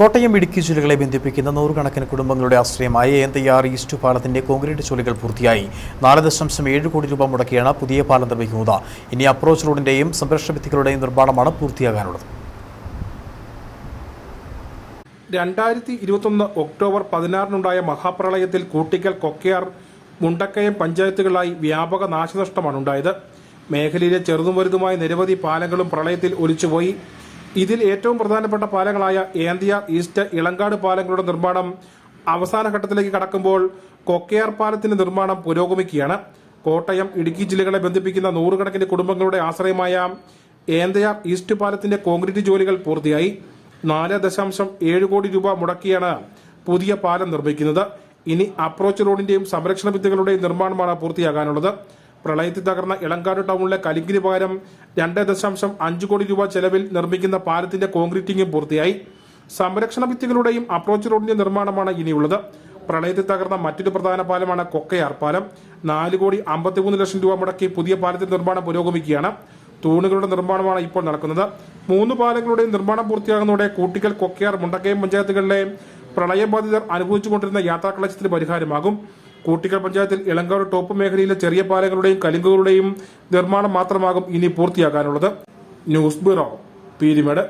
കോട്ടയം ഇടുക്കി ജില്ലകളെ ബന്ധിപ്പിക്കുന്ന നൂറുകണക്കിന് കുടുംബങ്ങളുടെ ആശ്രയമായ ഏന്തയാർ ഈസ്റ്റ് പാലത്തിന്റെ കോൺക്രീറ്റ് ജോലികൾ പൂർത്തിയായി 4.7 കോടി രൂപ മുടക്കിയാണ് പുതിയ പാലം നിർമ്മിക്കുന്നത്. ഇനി അപ്രോച്ച് റോഡിന്റെയും സംരക്ഷണ ഭിത്തികളുടെയും നിർമ്മാണമാണ് പൂർത്തിയാകാനുള്ളത്. 2021 ഒക്ടോബർ 16 മഹാപ്രളയത്തിൽ കൂട്ടിക്കൽ, കൊക്കയാർ, മുണ്ടക്കയം പഞ്ചായത്തുകളായി വ്യാപക നാശനഷ്ടമാണ് ഉണ്ടായത്. മേഖലയിലെ ചെറുതും വലുതുമായ നിരവധി പാലങ്ങളും പ്രളയത്തിൽ ഒലിച്ചുപോയി. ഇതിൽ ഏറ്റവും പ്രധാനപ്പെട്ട പാലങ്ങളായ ഏന്തയാർ ഈസ്റ്റ്, ഇളങ്കാട് പാലങ്ങളുടെ നിർമ്മാണം അവസാന ഘട്ടത്തിലേക്ക് കടക്കുമ്പോൾ കൊക്കയാർ പാലത്തിന്റെ നിർമ്മാണം പുരോഗമിക്കുകയാണ്. കോട്ടയം, ഇടുക്കി ജില്ലകളെ ബന്ധിപ്പിക്കുന്ന നൂറുകണക്കിന് കുടുംബങ്ങളുടെ ആശ്രയമായ ഏന്തയാർ ഈസ്റ്റ് പാലത്തിന്റെ കോൺക്രീറ്റ് ജോലികൾ പൂർത്തിയായി. 4.7 കോടി രൂപ മുടക്കിയാണ് പുതിയ പാലം നിർമ്മിക്കുന്നത്. ഇനി അപ്രോച്ച് റോഡിന്റെയും സംരക്ഷണ ഭിത്തികളുടെയും നിർമ്മാണമാണ് പൂർത്തിയാകാനുള്ളത്. പ്രളയത്തിൽ തകർന്ന ഇളങ്കാട് ടൗണിലെ കലിങ്കിന് പകരം 2.5 കോടി രൂപ ചെലവിൽ നിർമ്മിക്കുന്ന പാലത്തിന്റെ കോൺക്രീറ്റിംഗും പൂർത്തിയായി. സംരക്ഷണ ഭിത്തികളുടെയും അപ്രോച്ച് റോഡിന്റെയും നിർമ്മാണമാണ് ഇനിയുള്ളത്. പ്രളയത്തിൽ തകർന്ന മറ്റൊരു പ്രധാന പാലമാണ് കൊക്കയാർ പാലം. 4.53 കോടി രൂപ മുടക്കി പുതിയ പാലത്തിന്റെ നിർമ്മാണം പുരോഗമിക്കുകയാണ്. തൂണുകളുടെ നിർമ്മാണമാണ് ഇപ്പോൾ നടക്കുന്നത്. 3 പാലങ്ങളുടെയും നിർമ്മാണം പൂർത്തിയാകുന്നതോടെ കൂട്ടിക്കൽ, കൊക്കയാർ, മുണ്ടക്കയം പഞ്ചായത്തുകളിലെ പ്രളയബാധിതർ അനുഭവിച്ചുകൊണ്ടിരുന്ന യാത്രാക്ലേശത്തിന് പരിഹാരമാകും. കൂട്ടിക്കൽ പഞ്ചായത്തിൽ ഇളങ്കാട് ടോപ്പ് മേഖലയിലെ ചെറിയ പാലങ്ങളുടെയും കലുങ്കുകളുടെയും നിർമ്മാണം മാത്രമാകും ഇനി പൂർത്തിയാകാനുള്ളത്. News bureau, Peermade.